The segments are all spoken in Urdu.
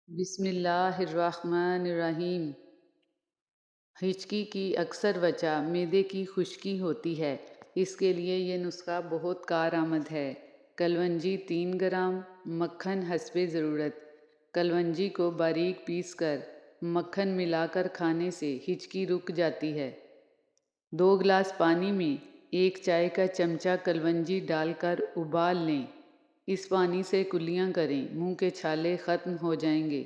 بسم اللہ الرحمن الرحیم۔ ہچکی کی اکثر وجہ معدے کی خشکی ہوتی ہے، اس کے لیے یہ نسخہ بہت کارآمد ہے۔ کلونجی 3 گرام، مکھن حسب ضرورت۔ کلونجی کو باریک پیس کر مکھن ملا کر کھانے سے ہچکی رک جاتی ہے۔ 2 گلاس پانی میں 1 چائے کا چمچہ کلونجی ڈال کر ابال لیں۔ اس پانی سے کلیاں کریں، منہ کے چھالے ختم ہو جائیں گے۔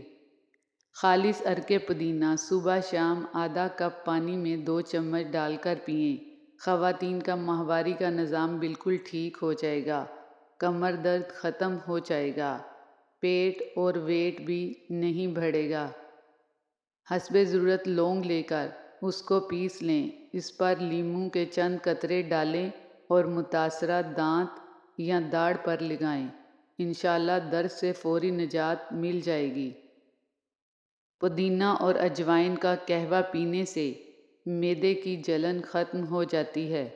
خالص عرق پودینہ صبح شام آدھا کپ پانی میں 2 چمچ ڈال کر پئیں۔ خواتین کا ماہواری کا نظام بالکل ٹھیک ہو جائے گا، کمر درد ختم ہو جائے گا، پیٹ اور ویٹ بھی نہیں بڑھے گا۔ حسب ضرورت لونگ لے کر اس کو پیس لیں، اس پر لیموں کے چند قطرے ڈالیں اور متاثرہ دانت یا داڑھ پر لگائیں۔ انشاءاللہ درد سے فوری نجات مل جائے گی۔ پودینہ اور اجوائن کا قہوہ پینے سے معدے کی جلن ختم ہو جاتی ہے۔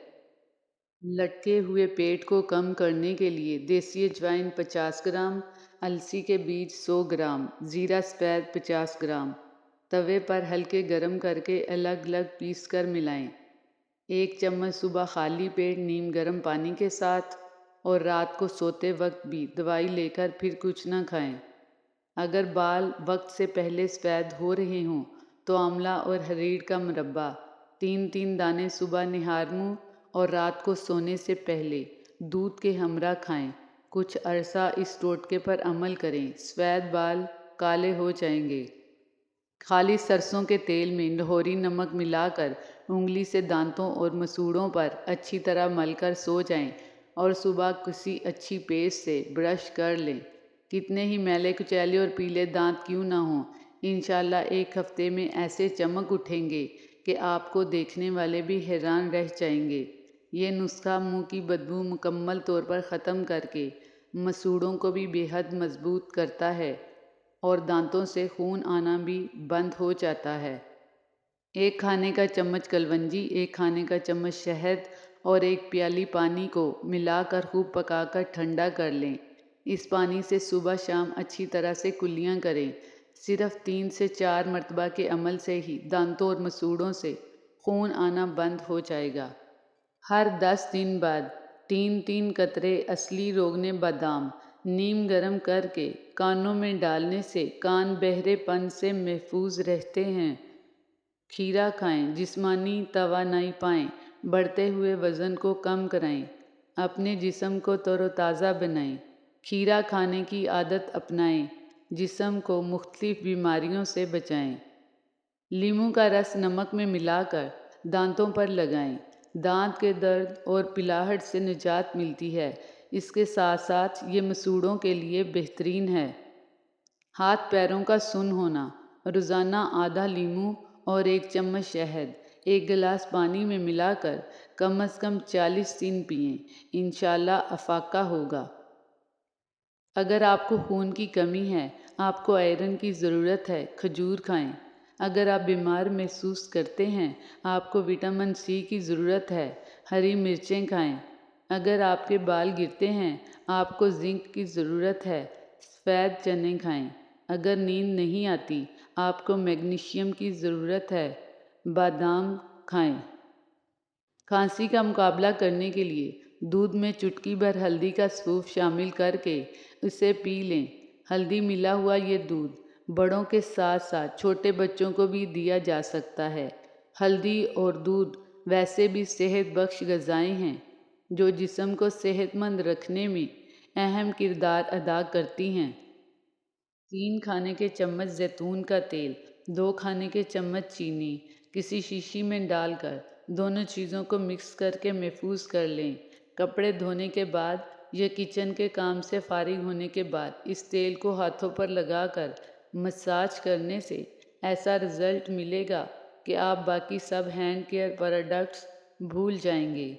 لٹکے ہوئے پیٹ کو کم کرنے کے لیے دیسی اجوائن 50 گرام، السی کے بیج 100 گرام، زیرہ سفید 50 گرام توے پر ہلکے گرم کر کے الگ الگ پیس کر ملائیں۔ 1 چمچ صبح خالی پیٹ نیم گرم پانی کے ساتھ، اور رات کو سوتے وقت بھی دوائی لے کر پھر کچھ نہ کھائیں۔ اگر بال وقت سے پہلے سفید ہو رہے ہوں تو آملہ اور ہریر کا مربع 3 دانے صبح نہار منہ اور رات کو سونے سے پہلے دودھ کے ہمراہ کھائیں۔ کچھ عرصہ اس ٹوٹکے پر عمل کریں، سفید بال کالے ہو جائیں گے۔ خالص سرسوں کے تیل میں لاہوری نمک ملا کر انگلی سے دانتوں اور مسوڑوں پر اچھی طرح مل کر سو جائیں اور صبح کسی اچھی پیسٹ سے برش کر لیں۔ کتنے ہی میلے کچیلے اور پیلے دانت کیوں نہ ہوں، انشاءاللہ 1 ہفتے میں ایسے چمک اٹھیں گے کہ آپ کو دیکھنے والے بھی حیران رہ جائیں گے۔ یہ نسخہ منہ کی بدبو مکمل طور پر ختم کر کے مسوڑوں کو بھی بے حد مضبوط کرتا ہے اور دانتوں سے خون آنا بھی بند ہو جاتا ہے۔ 1 کھانے کا چمچ کلونجی، 1 کھانے کا چمچ شہد اور 1 پیالی پانی کو ملا کر خوب پکا کر ٹھنڈا کر لیں۔ اس پانی سے صبح شام اچھی طرح سے کلیاں کریں۔ صرف 3 سے 4 مرتبہ کے عمل سے ہی دانتوں اور مسوڑوں سے خون آنا بند ہو جائے گا۔ ہر 10 دن بعد 3 قطرے اصلی روغن بادام نیم گرم کر کے کانوں میں ڈالنے سے کان بہرے پن سے محفوظ رہتے ہیں۔ کھیرا کھائیں، جسمانی توانائی پائیں، بڑھتے ہوئے وزن کو کم کرائیں، اپنے جسم کو تر و تازہ بنائیں۔ کھیرا کھانے کی عادت اپنائیں، جسم کو مختلف بیماریوں سے بچائیں۔ لیموں کا رس نمک میں ملا کر دانتوں پر لگائیں، دانت کے درد اور پلاہٹ سے نجات ملتی ہے۔ اس کے ساتھ ساتھ یہ مسوڑوں کے لیے بہترین ہے۔ ہاتھ پیروں کا سن ہونا، روزانہ آدھا لیموں اور 1 چمچ شہد 1 گلاس پانی میں ملا کر کم از کم 40 دن پئیں، انشاءاللہ افاقہ ہوگا۔ اگر آپ کو خون کی کمی ہے، آپ کو آئرن کی ضرورت ہے، کھجور کھائیں۔ اگر آپ بیمار محسوس کرتے ہیں، آپ کو وٹامن سی کی ضرورت ہے، ہری مرچیں کھائیں۔ اگر آپ کے بال گرتے ہیں، آپ کو زنک کی ضرورت ہے، سفید چنے کھائیں۔ اگر نیند نہیں آتی، آپ کو میگنیشیم کی ضرورت ہے، بادام کھائیں۔ کھانسی کا مقابلہ کرنے کے لیے دودھ میں چٹکی بھر ہلدی کا سوپ شامل کر کے اسے پی لیں۔ ہلدی ملا ہوا یہ دودھ بڑوں کے ساتھ ساتھ چھوٹے بچوں کو بھی دیا جا سکتا ہے۔ ہلدی اور دودھ ویسے بھی صحت بخش غذائیں ہیں جو جسم کو صحت مند رکھنے میں اہم کردار ادا کرتی ہیں۔ 3 کھانے کے چمچ زیتون کا تیل، 2 کھانے کے چمچ چینی کسی شیشی میں ڈال کر دونوں چیزوں کو مکس کر کے محفوظ کر لیں۔ کپڑے دھونے کے بعد یا کچن کے کام سے فارغ ہونے کے بعد اس تیل کو ہاتھوں پر لگا کر مساج کرنے سے ایسا رزلٹ ملے گا کہ آپ باقی سب ہینڈ کیئر پروڈکٹس بھول جائیں گے۔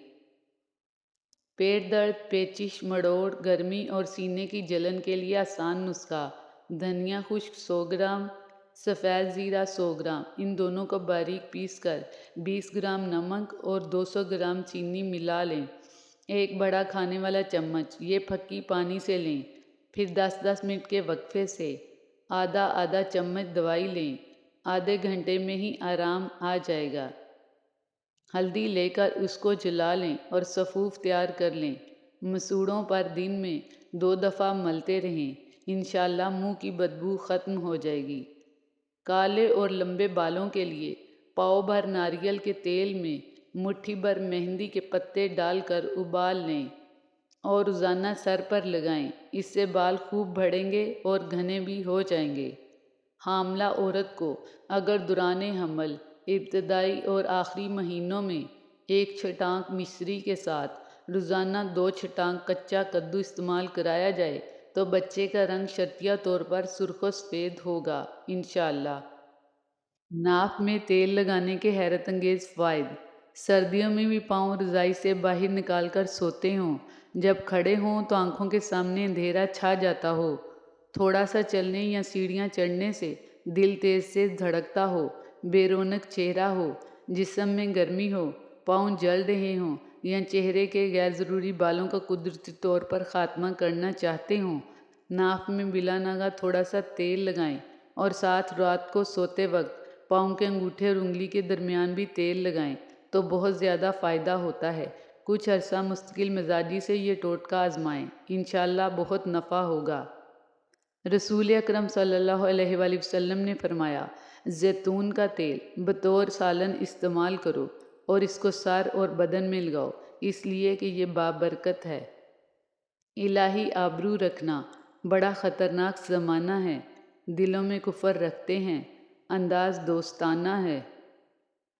پیٹ درد، پیچش، مڑوڑ، گرمی اور سینے کی جلن کے لیے آسان نسخہ: دھنیا خشک 100 گرام، سفید زیرہ 100 گرام، ان دونوں کو باریک پیس کر 20 گرام نمک اور 200 گرام چینی ملا لیں۔ 1 بڑا کھانے والا چمچ یہ پھکی پانی سے لیں، پھر 10 منٹ کے وقفے سے آدھا آدھا چمچ دوائی لیں، آدھے گھنٹے میں ہی آرام آ جائے گا۔ ہلدی لے کر اس کو جلا لیں اور سفوف تیار کر لیں۔ مسوڑوں پر دن میں 2 دفعہ ملتے رہیں، انشاءاللہ منہ کی بدبو ختم ہو جائے گی۔ کالے اور لمبے بالوں کے لیے پاؤ بھر ناریل کے تیل میں مٹھی بھر مہندی کے پتے ڈال کر ابال لیں اور روزانہ سر پر لگائیں، اس سے بال خوب بڑھیں گے اور گھنے بھی ہو جائیں گے۔ حاملہ عورت کو اگر دوران حمل ابتدائی اور آخری مہینوں میں 1 چھٹانک مشری کے ساتھ روزانہ 2 چھٹانک کچا کدو استعمال کرایا جائے تو بچے کا رنگ شرطیہ طور پر سرخ و سفید ہوگا انشاءاللہ۔ ناف میں تیل لگانے کے حیرت انگیز فوائد۔ سردیوں میں بھی پاؤں رضائی سے باہر نکال کر سوتے ہوں، جب کھڑے ہوں تو آنکھوں کے سامنے اندھیرا چھا جاتا ہو، تھوڑا سا چلنے یا سیڑھیاں چڑھنے سے دل تیز سے دھڑکتا ہو، بے رونق چہرہ ہو، جسم میں گرمی ہو، پاؤں جل رہے ہوں یا چہرے کے غیر ضروری بالوں کا قدرتی طور پر خاتمہ کرنا چاہتے ہوں، ناف میں بلا ناغہ تھوڑا سا تیل لگائیں اور ساتھ رات کو سوتے وقت پاؤں کے انگوٹھے اور انگلی کے درمیان بھی تیل لگائیں تو بہت زیادہ فائدہ ہوتا ہے۔ کچھ عرصہ مستقل مزاجی سے یہ ٹوٹکا آزمائیں، انشاءاللہ بہت نفع ہوگا۔ رسول اکرم صلی اللہ علیہ وآلہ وسلم نے فرمایا، زیتون کا تیل بطور سالن استعمال کرو اور اس کو سر اور بدن میں لگاؤ، اس لیے کہ یہ بابرکت ہے۔ الہی آبرو رکھنا بڑا خطرناک زمانہ ہے، دلوں میں کفر رکھتے ہیں، انداز دوستانہ ہے۔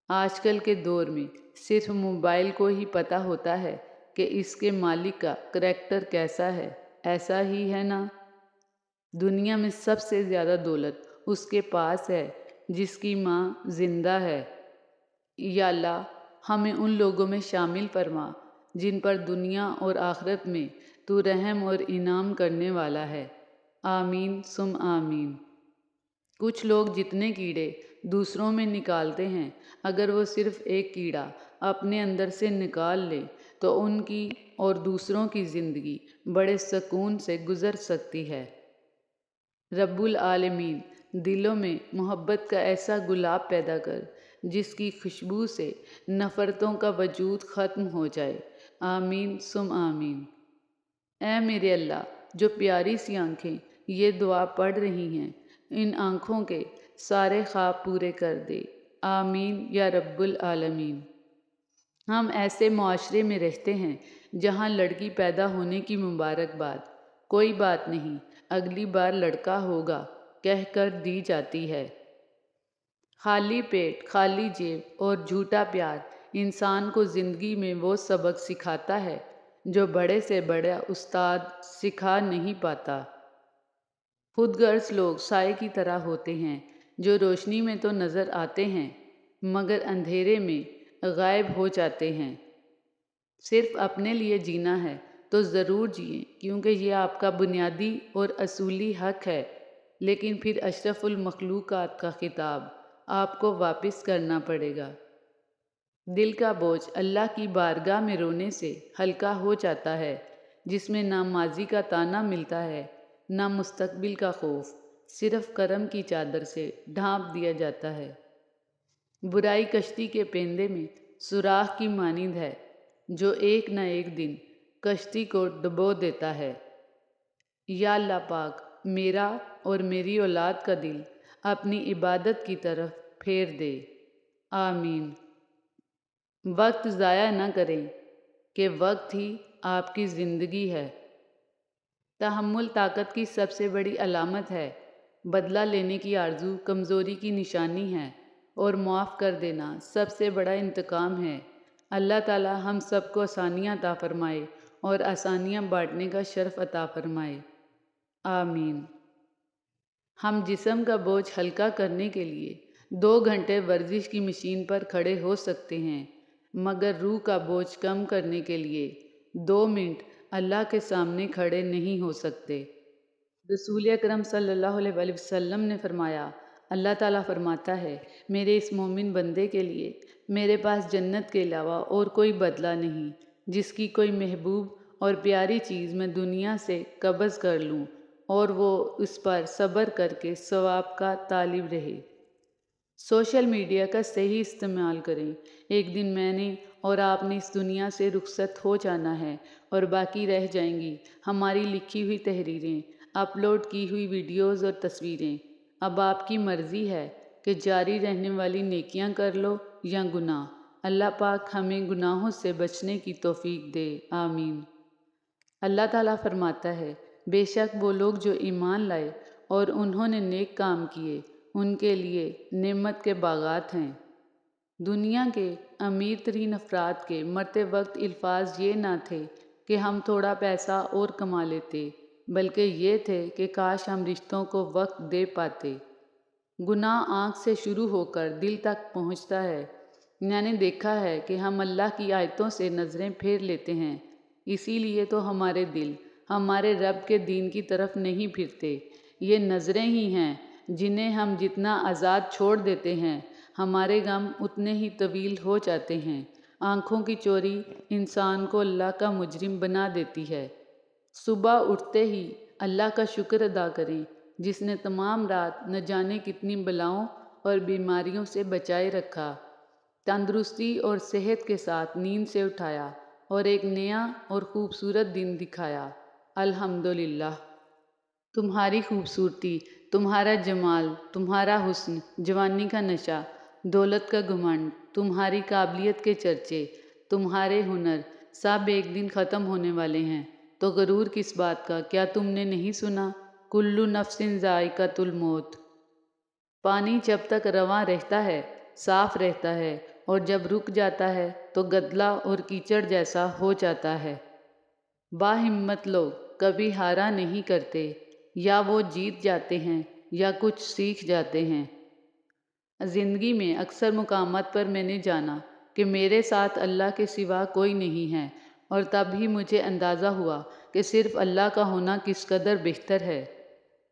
آج کل کے دور میں صرف موبائل کو ہی پتہ ہوتا ہے کہ اس کے مالک کا کریکٹر کیسا ہے، ایسا ہی ہے نا؟ دنیا میں سب سے زیادہ دولت اس کے پاس ہے جس کی ماں زندہ ہے۔ یا اللہ ہمیں ان لوگوں میں شامل فرما جن پر دنیا اور آخرت میں تو رحم اور انعام کرنے والا ہے۔ آمین ثم آمین۔ کچھ لوگ جتنے کیڑے دوسروں میں نکالتے ہیں، اگر وہ صرف ایک کیڑا اپنے اندر سے نکال لے تو ان کی اور دوسروں کی زندگی بڑے سکون سے گزر سکتی ہے۔ رب العالمین دلوں میں محبت کا ایسا گلاب پیدا کر جس کی خوشبو سے نفرتوں کا وجود ختم ہو جائے۔ آمین ثم آمین۔ اے میرے اللہ، جو پیاری سی آنکھیں یہ دعا پڑھ رہی ہیں، ان آنکھوں کے سارے خواب پورے کر دے۔ آمین یا رب العالمین۔ ہم ایسے معاشرے میں رہتے ہیں جہاں لڑکی پیدا ہونے کی مبارکباد کوئی بات نہیں، اگلی بار لڑکا ہوگا کہہ کر دی جاتی ہے۔ خالی پیٹ، خالی جیب اور جھوٹا پیار انسان کو زندگی میں وہ سبق سکھاتا ہے جو بڑے سے بڑا استاد سکھا نہیں پاتا۔ خود غرض لوگ سائے کی طرح ہوتے ہیں جو روشنی میں تو نظر آتے ہیں مگر اندھیرے میں غائب ہو جاتے ہیں۔ صرف اپنے لیے جینا ہے تو ضرور جئیں، کیونکہ یہ آپ کا بنیادی اور اصولی حق ہے، لیکن پھر اشرف المخلوقات کا خطاب آپ کو واپس کرنا پڑے گا۔ دل کا بوجھ اللہ کی بارگاہ میں رونے سے ہلکا ہو جاتا ہے، جس میں نہ ماضی کا تانا ملتا ہے نہ مستقبل کا خوف، صرف کرم کی چادر سے ڈھانپ دیا جاتا ہے۔ برائی کشتی کے پیندے میں سوراخ کی مانند ہے جو ایک نہ ایک دن کشتی کو ڈبو دیتا ہے۔ یا اللہ پاک میرا اور میری اولاد کا دل اپنی عبادت کی طرف پھیر دے۔ آمین۔ وقت ضائع نہ کریں کہ وقت ہی آپ کی زندگی ہے۔ تحمل طاقت کی سب سے بڑی علامت ہے، بدلہ لینے کی آرزو کمزوری کی نشانی ہے اور معاف کر دینا سب سے بڑا انتقام ہے۔ اللہ تعالی ہم سب کو آسانیاں عطا فرمائے اور آسانیاں بانٹنے کا شرف عطا فرمائے۔ آمین۔ ہم جسم کا بوجھ ہلکا کرنے کے لیے 2 گھنٹے ورزش کی مشین پر کھڑے ہو سکتے ہیں، مگر روح کا بوجھ کم کرنے کے لیے 2 منٹ اللہ کے سامنے کھڑے نہیں ہو سکتے۔ رسول اکرم صلی اللہ علیہ وآلہ وسلم نے فرمایا، اللہ تعالیٰ فرماتا ہے، میرے اس مومن بندے کے لیے میرے پاس جنت کے علاوہ اور کوئی بدلہ نہیں، جس کی کوئی محبوب اور پیاری چیز میں دنیا سے قبض کر لوں اور وہ اس پر صبر کر کے ثواب کا طالب رہے۔ سوشل میڈیا کا صحیح استعمال کریں۔ ایک دن میں نے اور آپ نے اس دنیا سے رخصت ہو جانا ہے اور باقی رہ جائیں گی ہماری لکھی ہوئی تحریریں، اپلوڈ کی ہوئی ویڈیوز اور تصویریں۔ اب آپ کی مرضی ہے کہ جاری رہنے والی نیکیاں کر لو یا گناہ۔ اللہ پاک ہمیں گناہوں سے بچنے کی توفیق دے، آمین۔ اللہ تعالیٰ فرماتا ہے، بے شک وہ لوگ جو ایمان لائے اور انہوں نے نیک کام کیے، ان کے لیے نعمت کے باغات ہیں۔ دنیا کے امیر ترین افراد کے مرتے وقت الفاظ یہ نہ تھے کہ ہم تھوڑا پیسہ اور کما لیتے، بلکہ یہ تھے کہ کاش ہم رشتوں کو وقت دے پاتے۔ گناہ آنکھ سے شروع ہو کر دل تک پہنچتا ہے۔ میں نے دیکھا ہے کہ ہم اللہ کی آیتوں سے نظریں پھیر لیتے ہیں، اسی لیے تو ہمارے دل ہمارے رب کے دین کی طرف نہیں پھرتے۔ یہ نظریں ہی ہیں جنہیں ہم جتنا آزاد چھوڑ دیتے ہیں، ہمارے غم اتنے ہی طویل ہو جاتے ہیں۔ آنکھوں کی چوری انسان کو اللہ کا مجرم بنا دیتی ہے۔ صبح اٹھتے ہی اللہ کا شکر ادا کریں جس نے تمام رات نہ جانے کتنی بلاؤں اور بیماریوں سے بچائے رکھا، تندرستی اور صحت کے ساتھ نیند سے اٹھایا اور ایک نیا اور خوبصورت دن دکھایا۔ الحمدللہ۔ تمہاری خوبصورتی، تمہارا جمال، تمہارا حسن، جوانی کا نشہ، دولت کا گھمنڈ، تمہاری قابلیت کے چرچے، تمہارے ہنر، سب ایک دن ختم ہونے والے ہیں، تو غرور کس بات کا؟ کیا تم نے نہیں سنا؟ کلُّ نفس ذائقۃ الموت۔ پانی جب تک رواں رہتا ہے، صاف رہتا ہے، اور جب رک جاتا ہے تو گدلا اور کیچڑ جیسا ہو جاتا ہے۔ باہمت لوگ کبھی ہارا نہیں کرتے، یا وہ جیت جاتے ہیں یا کچھ سیکھ جاتے ہیں۔ زندگی میں اکثر مقامات پر میں نے جانا کہ میرے ساتھ اللہ کے سوا کوئی نہیں ہے، اور تب ہی مجھے اندازہ ہوا کہ صرف اللہ کا ہونا کس قدر بہتر ہے۔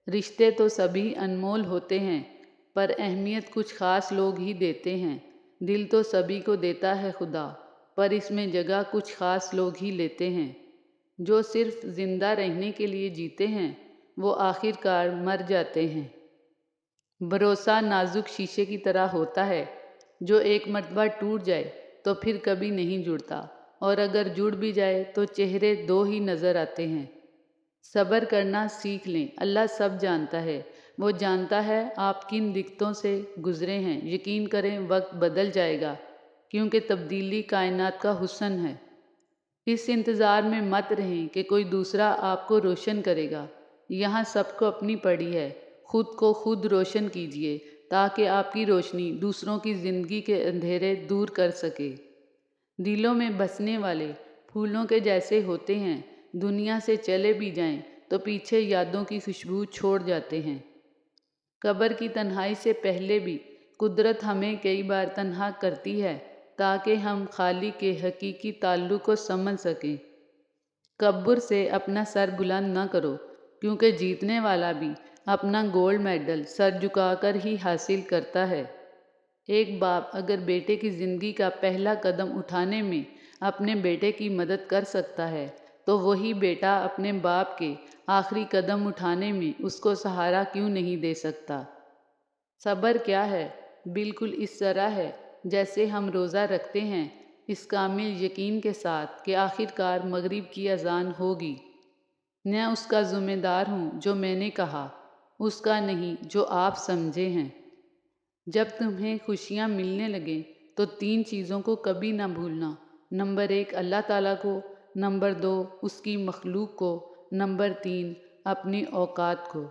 رشتے تو سبھی انمول ہوتے ہیں، پر اہمیت کچھ خاص لوگ ہی دیتے ہیں۔ دل تو سبھی کو دیتا ہے خدا، پر اس میں جگہ کچھ خاص لوگ ہی لیتے ہیں۔ جو صرف زندہ رہنے کے لیے جیتے ہیں، وہ آخر کار مر جاتے ہیں۔ بھروسہ نازک شیشے کی طرح ہوتا ہے، جو ایک مرتبہ ٹوٹ جائے تو پھر کبھی نہیں جڑتا، اور اگر جڑ بھی جائے تو چہرے دو ہی نظر آتے ہیں۔ صبر کرنا سیکھ لیں، اللہ سب جانتا ہے۔ وہ جانتا ہے آپ کن دقتوں سے گزرے ہیں۔ یقین کریں وقت بدل جائے گا، کیونکہ تبدیلی کائنات کا حسن ہے۔ اس انتظار میں مت رہیں کہ کوئی دوسرا آپ کو روشن کرے گا۔ یہاں سب کو اپنی پڑی ہے۔ خود کو خود روشن کیجیے تاکہ آپ کی روشنی دوسروں کی زندگی کے اندھیرے دور کر سکے۔ دلوں میں بسنے والے پھولوں کے جیسے ہوتے ہیں، دنیا سے چلے بھی جائیں تو پیچھے یادوں کی خوشبو چھوڑ جاتے ہیں۔ قبر کی تنہائی سے پہلے بھی قدرت ہمیں کئی بار تنہا کرتی ہے تاکہ ہم خالق کے حقیقی تعلق کو سمجھ سکیں۔ تکبر سے اپنا سر بلند نہ کرو، کیونکہ جیتنے والا بھی اپنا گولڈ میڈل سر جھکا کر ہی حاصل کرتا ہے۔ ایک باپ اگر بیٹے کی زندگی کا پہلا قدم اٹھانے میں اپنے بیٹے کی مدد کر سکتا ہے، تو وہی بیٹا اپنے باپ کے آخری قدم اٹھانے میں اس کو سہارا کیوں نہیں دے سکتا؟ صبر کیا ہے؟ بالکل اس طرح ہے جیسے ہم روزہ رکھتے ہیں، اس کامل یقین کے ساتھ کہ آخر کار مغرب کی اذان ہوگی۔ میں اس کا ذمہ دار ہوں جو میں نے کہا، اس کا نہیں جو آپ سمجھے ہیں۔ جب تمہیں خوشیاں ملنے لگیں تو 3 چیزوں کو کبھی نہ بھولنا۔ نمبر 1 اللہ تعالیٰ کو، نمبر 2 اس کی مخلوق کو، نمبر 3 اپنی اوقات کو۔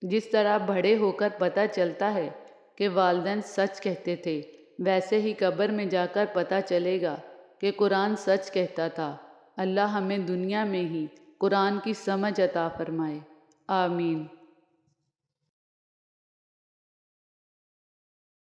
جس طرح بڑے ہو کر پتہ چلتا ہے کہ والدین سچ کہتے تھے، ویسے ہی قبر میں جا کر پتہ چلے گا کہ قرآن سچ کہتا تھا۔ اللہ ہمیں دنیا میں ہی قرآن کی سمجھ عطا فرمائے، آمین۔